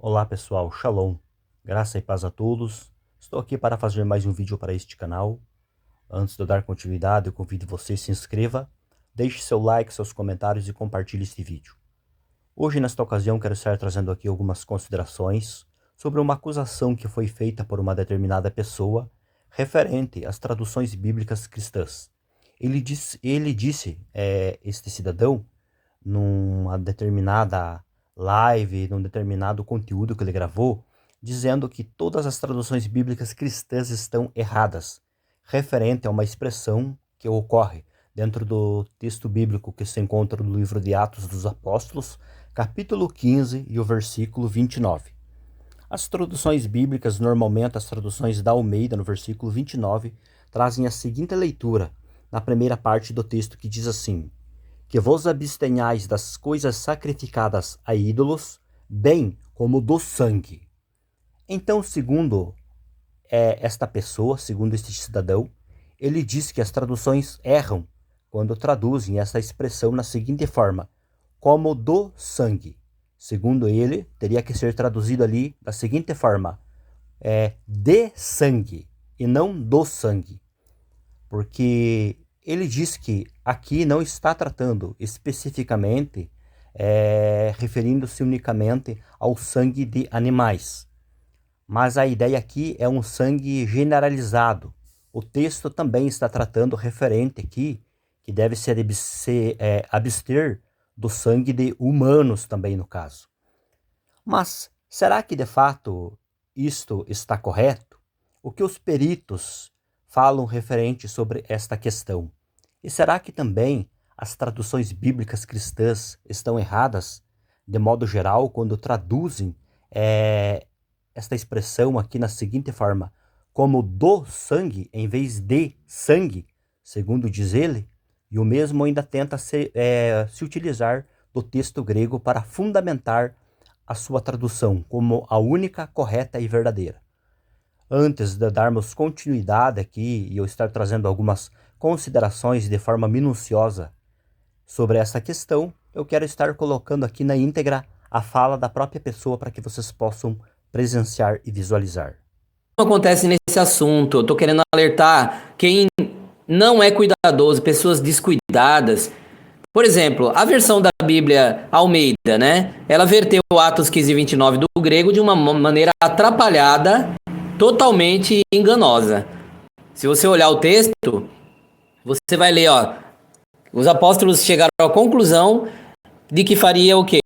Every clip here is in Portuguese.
Olá pessoal, Shalom, graça e paz a todos. Estou aqui para fazer mais um vídeo para este canal. Antes de eu dar continuidade, eu convido você a se inscreva, deixe seu like, seus comentários e compartilhe este vídeo. Hoje, nesta ocasião, quero estar trazendo aqui algumas considerações sobre uma acusação que foi feita por uma determinada pessoa referente às traduções bíblicas cristãs. Este cidadão, numa determinada live, num determinado conteúdo que ele gravou, dizendo que todas as traduções bíblicas cristãs estão erradas, referente a uma expressão que ocorre dentro do texto bíblico que se encontra no livro de Atos dos Apóstolos, capítulo 15 e o versículo 29. As traduções bíblicas, normalmente as traduções da Almeida, no versículo 29, trazem a seguinte leitura, na primeira parte do texto, que diz assim: que vos abstenhais das coisas sacrificadas a ídolos, bem como do sangue. Então, segundo esta pessoa, segundo este cidadão, ele diz que as traduções erram quando traduzem essa expressão na seguinte forma: como do sangue. Segundo ele, teria que ser traduzido ali da seguinte forma: de sangue, e não do sangue. Porque ele diz que aqui não está tratando especificamente, referindo-se unicamente ao sangue de animais. Mas a ideia aqui é um sangue generalizado. O texto também está tratando referente aqui, que deve se abster do sangue de humanos também no caso. Mas será que de fato isto está correto? O que os peritos falam referente sobre esta questão? E será que também as traduções bíblicas cristãs estão erradas, de modo geral, quando traduzem esta expressão aqui na seguinte forma: como do sangue, em vez de sangue, segundo diz ele? E o mesmo ainda tenta se utilizar do texto grego para fundamentar a sua tradução como a única correta e verdadeira. Antes de darmos continuidade aqui e eu estar trazendo algumas considerações de forma minuciosa sobre essa questão, eu quero estar colocando aqui na íntegra a fala da própria pessoa para que vocês possam presenciar e visualizar. Acontece nesse assunto, eu tô querendo alertar quem não é cuidadoso, pessoas descuidadas. Por exemplo, a versão da Bíblia Almeida, né? Ela verteu Atos 15 e 29 do grego de uma maneira atrapalhada, totalmente enganosa. Se você olhar o texto, você vai ler, ó, os apóstolos chegaram à conclusão de que faria o quê?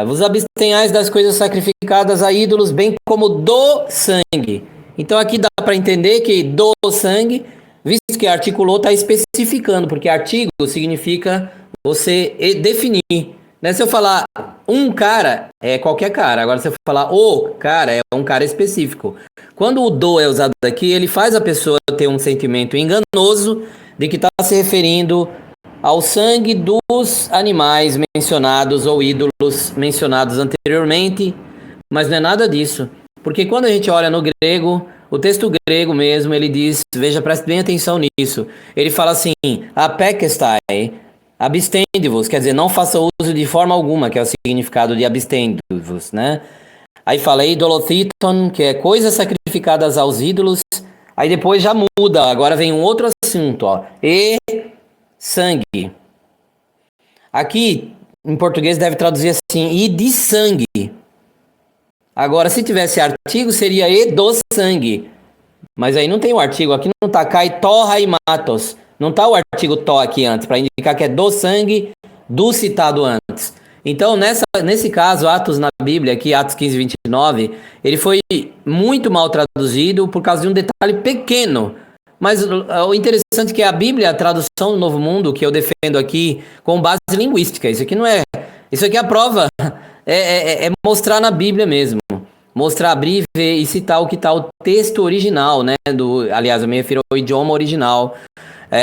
Vos abstenhais das coisas sacrificadas a ídolos, bem como do sangue. Então aqui dá para entender que do sangue, visto que articulou, está especificando, porque artigo significa você definir. Né? Se eu falar um cara, é qualquer cara. Agora, se eu falar o cara, é um cara específico. Quando o do é usado aqui, ele faz a pessoa ter um sentimento enganoso de que está se referindo ao sangue dos animais mencionados ou ídolos mencionados anteriormente, mas não é nada disso. Porque quando a gente olha no grego, o texto grego mesmo, ele diz, veja, preste bem atenção nisso, ele fala assim, apekestai, abstende-vos, quer dizer, não faça uso de forma alguma, que é o significado de abstende-vos, né? Aí fala idolothiton, que é coisas sacrificadas aos ídolos, aí depois já muda, agora vem um outro assunto, ó, e sangue. Aqui, em português, deve traduzir assim, e de sangue. Agora, se tivesse artigo, seria e do sangue. Mas aí não tem o artigo, aqui não tá kai torra e matos. Não tá o artigo to aqui antes, para indicar que é do sangue do citado antes. Então, nesse caso, Atos na Bíblia, aqui, Atos 15, 29, ele foi muito mal traduzido por causa de um detalhe pequeno. Mas o interessante é que a Bíblia, a tradução do Novo Mundo, que eu defendo aqui com base linguística, isso aqui não é... Isso aqui é a prova, é mostrar na Bíblia mesmo. Mostrar, abrir, ver e citar o que está o texto original, né? Aliás, eu me refiro ao idioma original.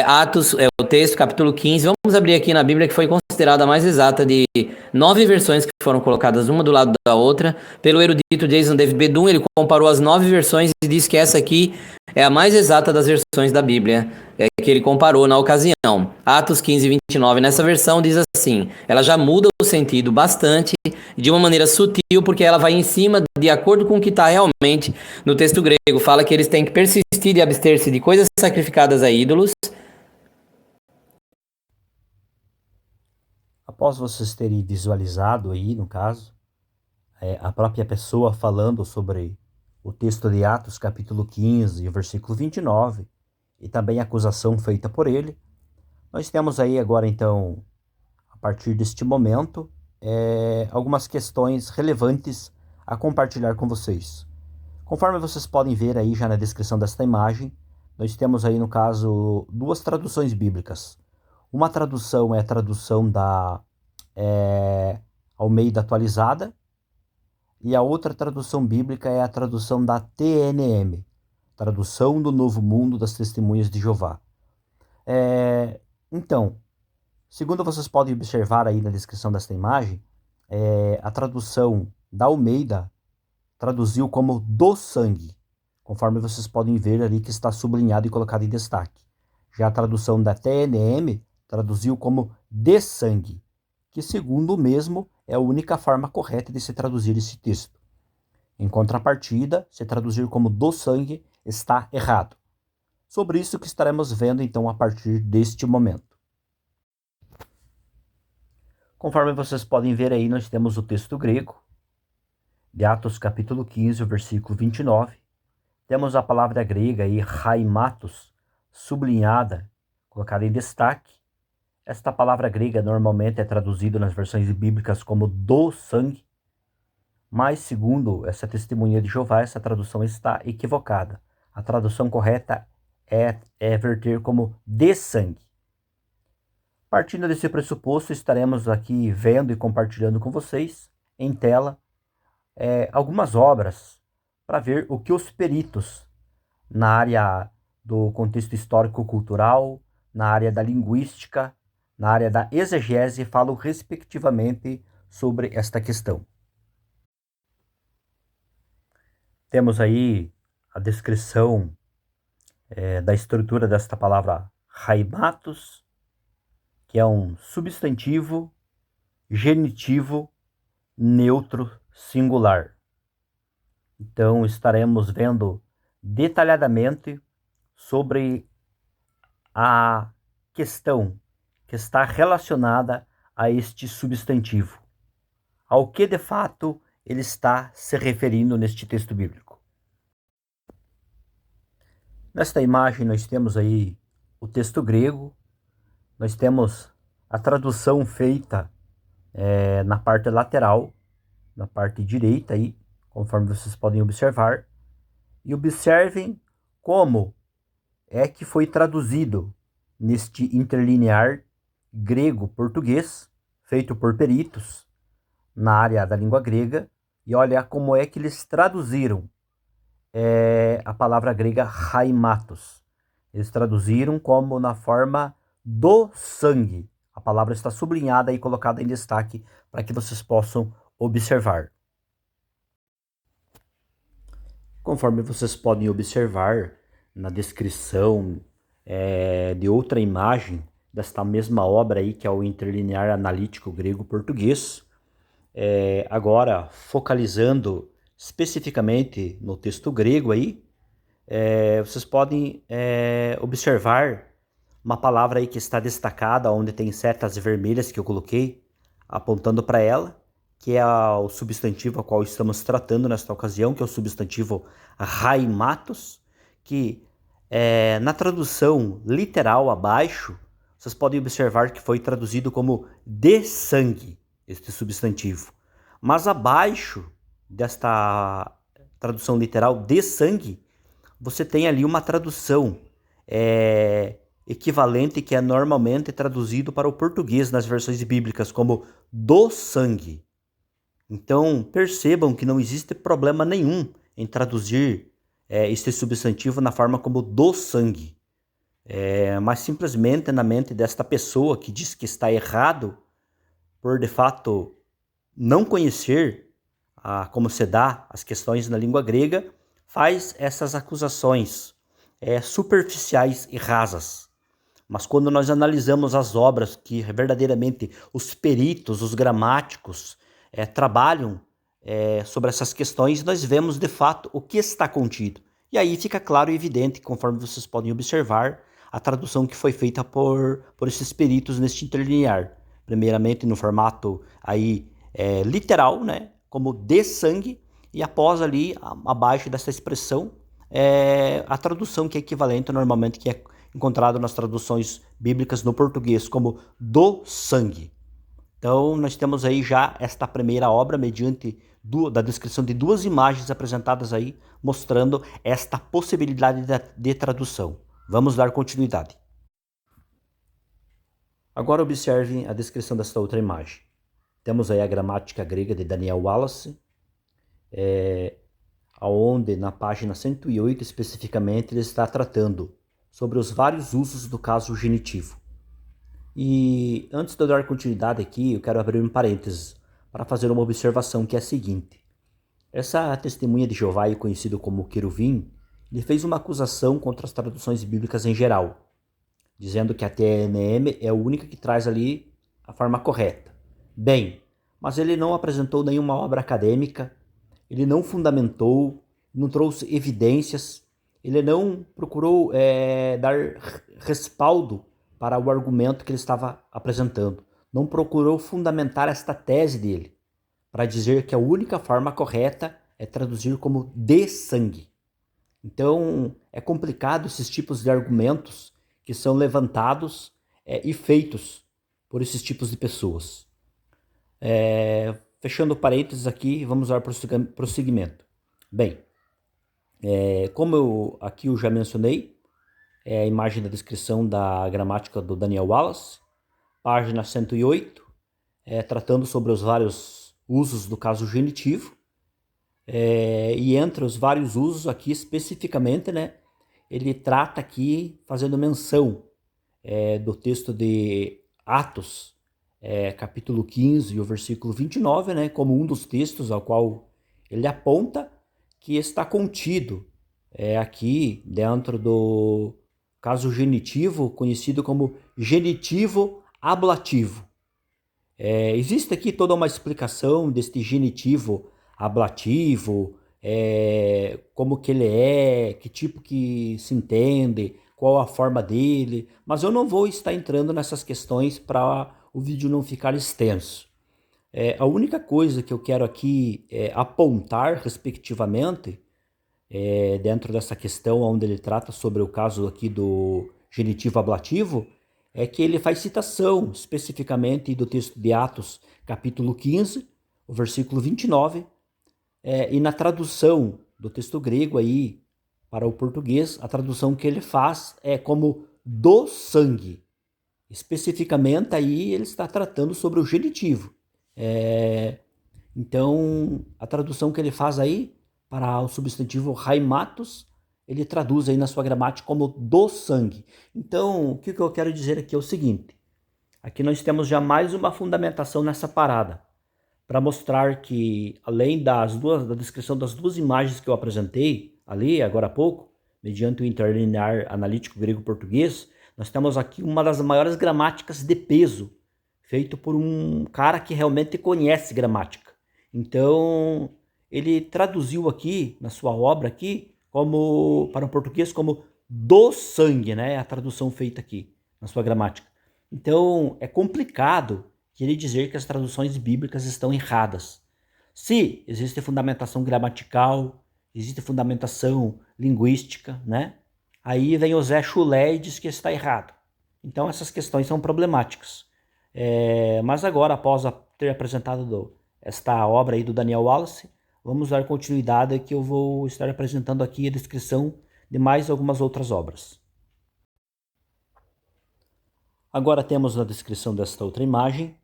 Atos, o texto, capítulo 15. Vamos abrir aqui na Bíblia, que foi considerada a mais exata de 9 versões que foram colocadas uma do lado da outra. Pelo erudito Jason David Bedun, ele comparou as 9 versões e disse que essa aqui é a mais exata das versões da Bíblia, que ele comparou na ocasião. Atos 15, 29, nessa versão diz assim, ela já muda o sentido bastante, de uma maneira sutil, porque ela vai em cima, de acordo com o que está realmente no texto grego. Fala que eles têm que persistir e abster-se de coisas sacrificadas a ídolos. Após vocês terem visualizado aí, no caso, a própria pessoa falando sobre o texto de Atos, capítulo 15, versículo 29, e também a acusação feita por ele, nós temos aí agora, então, a partir deste momento, algumas questões relevantes a compartilhar com vocês. Conforme vocês podem ver aí já na descrição desta imagem, nós temos aí, no caso, duas traduções bíblicas. Uma tradução é a tradução da Almeida atualizada, e a outra tradução bíblica é a tradução da TNM, Tradução do Novo Mundo das Testemunhas de Jeová. Então, segundo vocês podem observar aí na descrição desta imagem, a tradução da Almeida traduziu como do sangue, conforme vocês podem ver ali que está sublinhado e colocado em destaque. Já a tradução da TNM traduziu como de sangue, que segundo o mesmo é a única forma correta de se traduzir esse texto. Em contrapartida, se traduzir como do sangue está errado. Sobre isso que estaremos vendo então a partir deste momento. Conforme vocês podem ver aí, nós temos o texto grego, de Atos capítulo 15, versículo 29. Temos a palavra grega aí, raimatos, sublinhada, colocada em destaque. Esta palavra grega normalmente é traduzida nas versões bíblicas como do sangue, mas segundo essa testemunha de Jeová, essa tradução está equivocada. A tradução correta é verter como de sangue. Partindo desse pressuposto, estaremos aqui vendo e compartilhando com vocês, em tela, algumas obras para ver o que os peritos na área do contexto histórico-cultural, na área da linguística, na área da exegese, falam respectivamente sobre esta questão. Temos aí a descrição da estrutura desta palavra raimatos, que é um substantivo genitivo neutro singular. Então estaremos vendo detalhadamente sobre a questão que está relacionada a este substantivo, ao que de fato ele está se referindo neste texto bíblico. Nesta imagem nós temos aí o texto grego, nós temos a tradução feita na parte lateral, na parte direita aí, conforme vocês podem observar, e observem como é que foi traduzido neste interlinear grego-português, feito por peritos na área da língua grega, e olha como é que eles traduziram a palavra grega raimatos. Eles traduziram como na forma do sangue. A palavra está sublinhada e colocada em destaque para que vocês possam observar. Conforme vocês podem observar na descrição de outra imagem desta mesma obra aí, que é o interlinear analítico grego-português, agora focalizando especificamente no texto grego aí, vocês podem observar uma palavra aí que está destacada, onde tem setas vermelhas que eu coloquei, apontando para ela, que é o substantivo a qual estamos tratando nesta ocasião, que é o substantivo raimatos, que na tradução literal abaixo, vocês podem observar que foi traduzido como de sangue, este substantivo. Mas abaixo desta tradução literal de sangue, você tem ali uma tradução equivalente que é normalmente traduzido para o português nas versões bíblicas como do sangue. Então percebam que não existe problema nenhum em traduzir este substantivo na forma como do sangue. Mas simplesmente na mente desta pessoa que diz que está errado, por de fato não conhecer como se dá as questões na língua grega, faz essas acusações. superficiais e rasas. Mas quando nós analisamos as obras que verdadeiramente os peritos, os gramáticos trabalham sobre essas questões, nós vemos de fato o que está contido. E aí fica claro e evidente, conforme vocês podem observar, a tradução que foi feita por esses peritos neste interlinear. Primeiramente no formato aí literal, né, como de sangue, e após ali, abaixo dessa expressão, a tradução que é equivalente normalmente, que é encontrado nas traduções bíblicas no português, como do sangue. Então, nós temos aí já esta primeira obra, mediante da descrição de duas imagens apresentadas aí, mostrando esta possibilidade de tradução. Vamos dar continuidade. Agora observem a descrição desta outra imagem. Temos aí a gramática grega de Daniel Wallace, onde na página 108 especificamente ele está tratando sobre os vários usos do caso genitivo. E antes de eu dar continuidade aqui, eu quero abrir um parênteses para fazer uma observação que é a seguinte. Essa testemunha de Jeová, conhecido como queruvim, ele fez uma acusação contra as traduções bíblicas em geral, dizendo que a TNM é a única que traz ali a forma correta. Bem, mas ele não apresentou nenhuma obra acadêmica, ele não fundamentou, não trouxe evidências, ele não procurou dar respaldo para o argumento que ele estava apresentando. Não procurou fundamentar esta tese dele, para dizer que a única forma correta é traduzir como de sangue. Então, é complicado esses tipos de argumentos que são levantados e feitos por esses tipos de pessoas. Fechando parênteses aqui, vamos dar prosseguimento. Bem, como aqui eu já mencionei, a imagem da descrição da gramática do Daniel Wallace, página 108, tratando sobre os vários usos do caso genitivo, e entre os vários usos aqui especificamente, né, ele trata aqui fazendo menção do texto de Atos, capítulo 15 e o versículo 29, né, como um dos textos ao qual ele aponta que está contido aqui dentro do caso genitivo, conhecido como genitivo ablativo. Existe aqui toda uma explicação deste genitivo ablativo, como que ele que tipo que se entende, qual a forma dele, mas eu não vou estar entrando nessas questões para o vídeo não ficar extenso. A única coisa que eu quero aqui apontar respectivamente, dentro dessa questão onde ele trata sobre o caso aqui do genitivo ablativo, é que ele faz citação especificamente do texto de Atos, capítulo 15, o versículo 29, e na tradução do texto grego aí para o português, a tradução que ele faz é como do sangue. Especificamente aí ele está tratando sobre o genitivo. Então, a tradução que ele faz aí para o substantivo raimatos, ele traduz aí na sua gramática como do sangue. Então, o que eu quero dizer aqui é o seguinte. Aqui nós temos já mais uma fundamentação nessa parada, para mostrar que, além da descrição das duas imagens que eu apresentei ali, agora há pouco, mediante o interlinear analítico grego-português, nós temos aqui uma das maiores gramáticas de peso, feito por um cara que realmente conhece gramática. Então, ele traduziu aqui, na sua obra aqui, para o português, como do sangue, né? A tradução feita aqui, na sua gramática. Então, é complicado querer dizer que as traduções bíblicas estão erradas. Se existe fundamentação gramatical, existe fundamentação linguística, né? Aí vem o Zé Chulé e diz que está errado. Então, essas questões são problemáticas. Mas agora, após ter apresentado esta obra aí do Daniel Wallace, vamos dar continuidade que eu vou estar apresentando aqui a descrição de mais algumas outras obras. Agora temos a descrição desta outra imagem,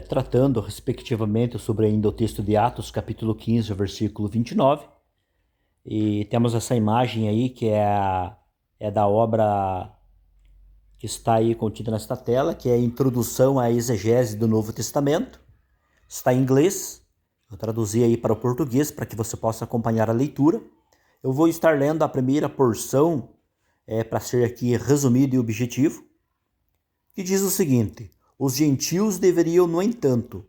tratando respectivamente sobre ainda o texto de Atos, capítulo 15, versículo 29. E temos essa imagem aí que é da obra que está aí contida nesta tela, que é a Introdução à Exegese do Novo Testamento. Está em inglês, eu traduzi aí para o português para que você possa acompanhar a leitura. Eu vou estar lendo a primeira porção, para ser aqui resumido e objetivo, que diz o seguinte: os gentios deveriam, no entanto,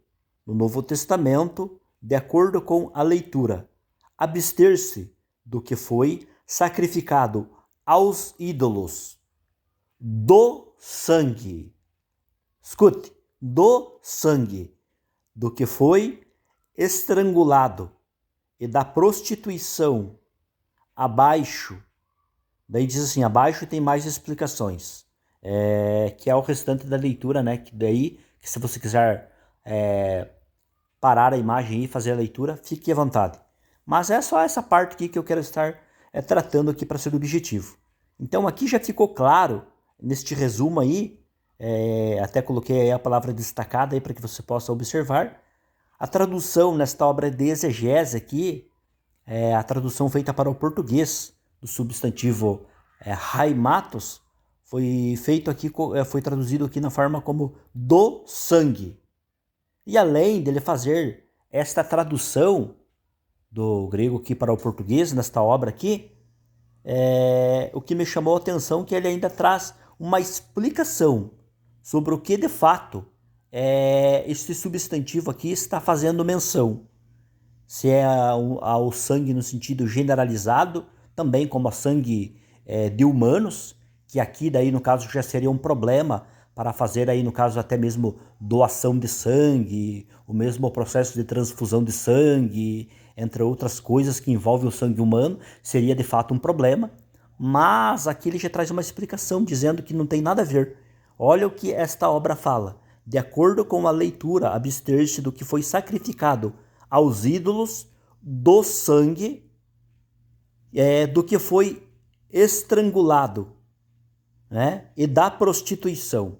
no Novo Testamento, de acordo com a leitura, abster-se do que foi sacrificado aos ídolos, do sangue. Escute, do sangue, do que foi estrangulado e da prostituição abaixo. Daí diz assim, abaixo tem mais explicações, que é o restante da leitura, né? Que daí, que se você quiser parar a imagem e fazer a leitura, fique à vontade. Mas é só essa parte aqui que eu quero estar tratando aqui para ser objetivo. Então aqui já ficou claro, neste resumo aí, até coloquei aí a palavra destacada aí para que você possa observar. A tradução nesta obra de exegese aqui, a tradução feita para o português do substantivo haimatos, foi feito aqui, foi traduzido aqui na forma como do sangue. E além dele fazer esta tradução do grego aqui para o português, nesta obra aqui, o que me chamou a atenção é que ele ainda traz uma explicação sobre o que de fato este substantivo aqui está fazendo menção. Se é ao sangue no sentido generalizado, também como a sangue de humanos, que aqui daí no caso já seria um problema para fazer aí no caso até mesmo doação de sangue, o mesmo processo de transfusão de sangue, entre outras coisas que envolvem o sangue humano, seria de fato um problema. Mas aqui ele já traz uma explicação dizendo que não tem nada a ver. Olha o que esta obra fala. De acordo com a leitura, abster-se do que foi sacrificado aos ídolos, do sangue, do que foi estrangulado, né? E da prostituição.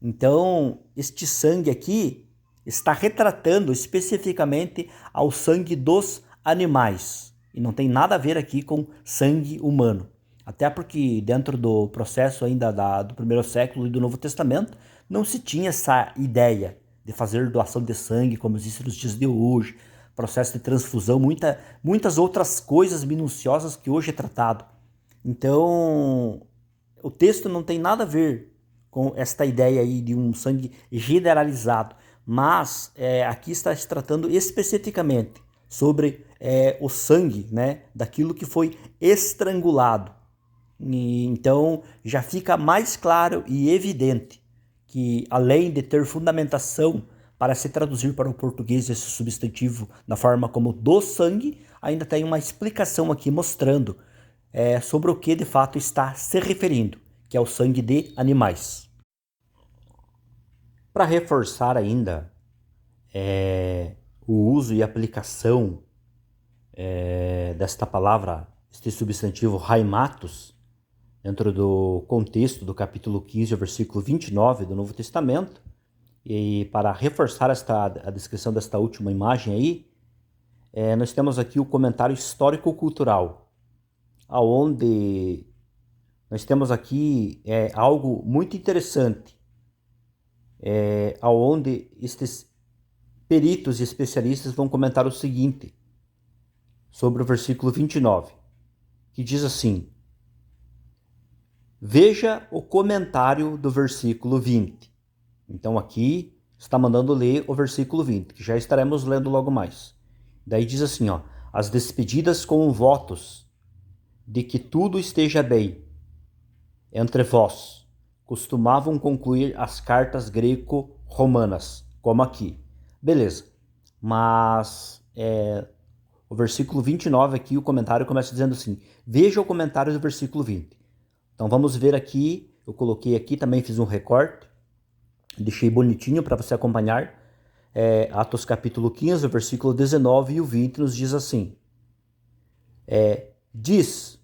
Então, este sangue aqui está retratando especificamente ao sangue dos animais. E não tem nada a ver aqui com sangue humano. Até porque dentro do processo ainda do primeiro século e do Novo Testamento, não se tinha essa ideia de fazer doação de sangue, como existe nos dias de hoje, processo de transfusão, muitas outras coisas minuciosas que hoje é tratado. Então, o texto não tem nada a ver com esta ideia aí de um sangue generalizado, mas aqui está se tratando especificamente sobre o sangue, né, daquilo que foi estrangulado. E, então já fica mais claro e evidente que, além de ter fundamentação para se traduzir para o português esse substantivo na forma como do sangue, ainda tem uma explicação aqui mostrando sobre o que de fato está se referindo, que é o sangue de animais. Para reforçar ainda o uso e aplicação desta palavra, este substantivo haimatos, dentro do contexto do capítulo 15, versículo 29 do Novo Testamento, e para reforçar a descrição desta última imagem aí, nós temos aqui o comentário histórico-cultural, onde nós temos aqui algo muito interessante, onde estes peritos e especialistas vão comentar o seguinte sobre o versículo 29, que diz assim: veja o comentário do versículo 20. Então aqui está mandando ler o versículo 20, que já estaremos lendo logo mais. Daí diz assim, as despedidas com votos de que tudo esteja bem entre vós costumavam concluir as cartas greco-romanas, como aqui. Beleza, mas o versículo 29 aqui, o comentário começa dizendo assim: veja o comentário do versículo 20. Então vamos ver aqui, eu coloquei aqui, também fiz um recorte, deixei bonitinho para você acompanhar. Atos capítulo 15, versículo 19 e o 20 nos diz assim: diz,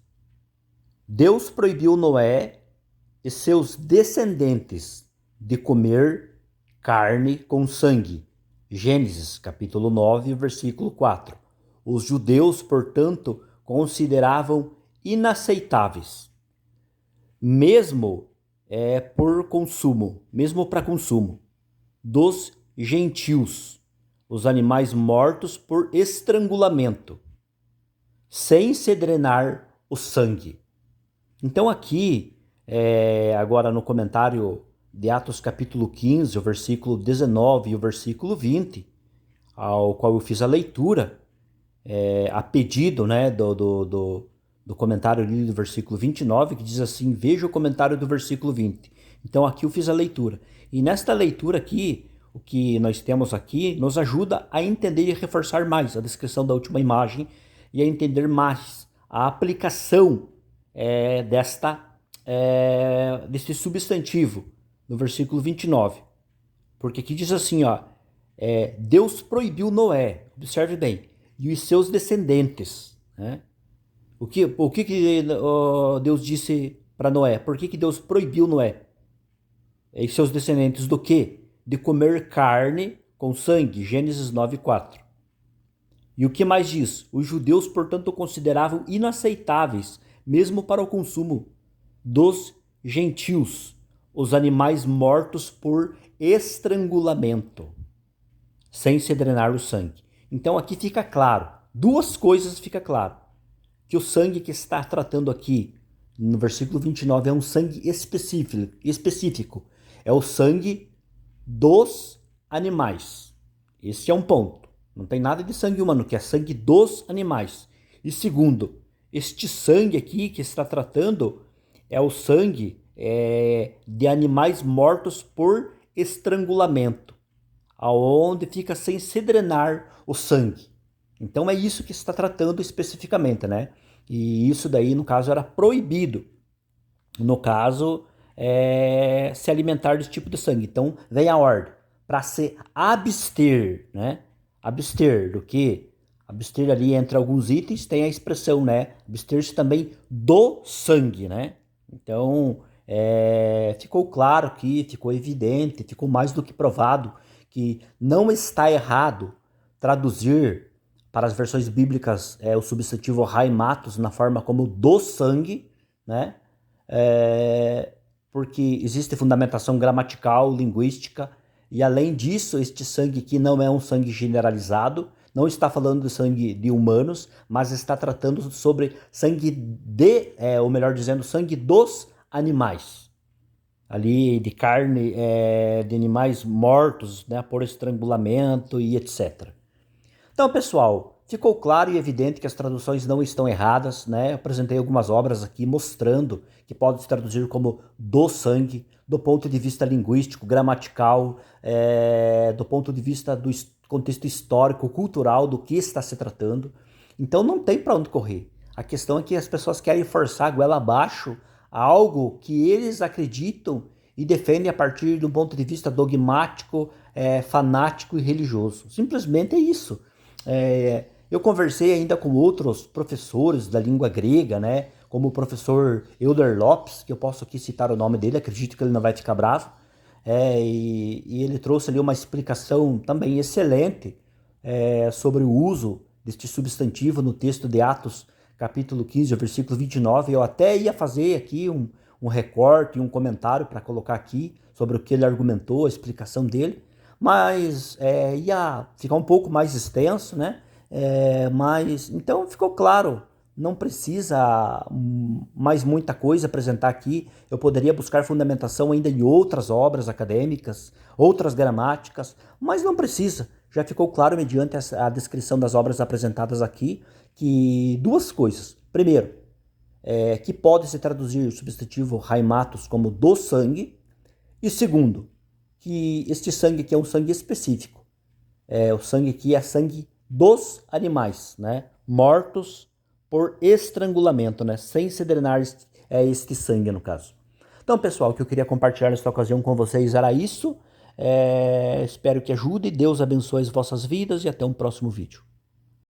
Deus proibiu Noé e seus descendentes de comer carne com sangue. Gênesis capítulo 9, versículo 4. Os judeus, portanto, consideravam inaceitáveis, mesmo por consumo, mesmo para consumo, dos gentios, os animais mortos por estrangulamento, sem se drenar o sangue. Então aqui, agora no comentário de Atos capítulo 15, o versículo 19 e o versículo 20, ao qual eu fiz a leitura, a pedido, né, do comentário ali do versículo 29, que diz assim: veja o comentário do versículo 20. Então aqui eu fiz a leitura. E nesta leitura aqui, o que nós temos aqui nos ajuda a entender e reforçar mais a descrição da última imagem e a entender mais a aplicação desse substantivo no versículo 29. Porque aqui diz assim, ó, Deus proibiu Noé, observe bem, e os seus descendentes, né? O que Deus disse para Noé? Por que Deus proibiu Noé e seus descendentes do quê? De comer carne com sangue, Gênesis 9:4. E o que mais diz? Os judeus, portanto, consideravam inaceitáveis, mesmo para o consumo dos gentios, os animais mortos por estrangulamento, sem se drenar o sangue. Então aqui fica claro, duas coisas fica claro, que o sangue que está tratando aqui, no versículo 29, é um sangue específico. É o sangue dos animais. Esse é um ponto. Não tem nada de sangue humano, que é sangue dos animais. E segundo, este sangue aqui que está tratando é o sangue de animais mortos por estrangulamento, aonde fica sem se drenar o sangue. Então é isso que está tratando especificamente, né? E isso daí, no caso, era proibido. No caso, se alimentar desse tipo de sangue. Então vem a ordem para se abster, né? Abster do que? Abster ali entre alguns itens tem a expressão, né? Abster-se também do sangue, né? Então ficou claro aqui, ficou evidente, ficou mais do que provado que não está errado traduzir para as versões bíblicas o substantivo raimatos na forma como do sangue, né? Porque existe fundamentação gramatical, linguística, e além disso, este sangue aqui não é um sangue generalizado, não está falando de sangue de humanos, mas está tratando sobre sangue ou melhor dizendo, sangue dos animais. Ali de carne de animais mortos, né, por estrangulamento e etc. Então, pessoal, ficou claro e evidente que as traduções não estão erradas, né? Eu apresentei algumas obras aqui mostrando que pode se traduzir como do sangue, do ponto de vista linguístico, gramatical, do ponto de vista do contexto histórico, cultural, do que está se tratando. Então não tem para onde correr. A questão é que as pessoas querem forçar a goela abaixo algo que eles acreditam e defendem a partir de um ponto de vista dogmático, fanático e religioso. Simplesmente é isso. Eu conversei ainda com outros professores da língua grega, né? Como o professor Euler Lopes, que eu posso aqui citar o nome dele, acredito que ele não vai ficar bravo. E ele trouxe ali uma explicação também excelente sobre o uso deste substantivo no texto de Atos, capítulo 15, versículo 29. Eu até ia fazer aqui um recorte, um comentário para colocar aqui sobre o que ele argumentou, a explicação dele, mas ia ficar um pouco mais extenso, né? Mas então ficou claro, não precisa mais muita coisa apresentar aqui. Eu poderia buscar fundamentação ainda em outras obras acadêmicas, outras gramáticas, mas não precisa. Já ficou claro mediante a descrição das obras apresentadas aqui que duas coisas. Primeiro, que pode se traduzir o substantivo raimatos como do sangue. E segundo, que este sangue aqui é um sangue específico. O sangue aqui é sangue dos animais, né? Mortos por estrangulamento, né? Sem se drenar este sangue, no caso. Então, pessoal, o que eu queria compartilhar nesta ocasião com vocês era isso. Espero que ajude. Deus abençoe as vossas vidas e até um próximo vídeo.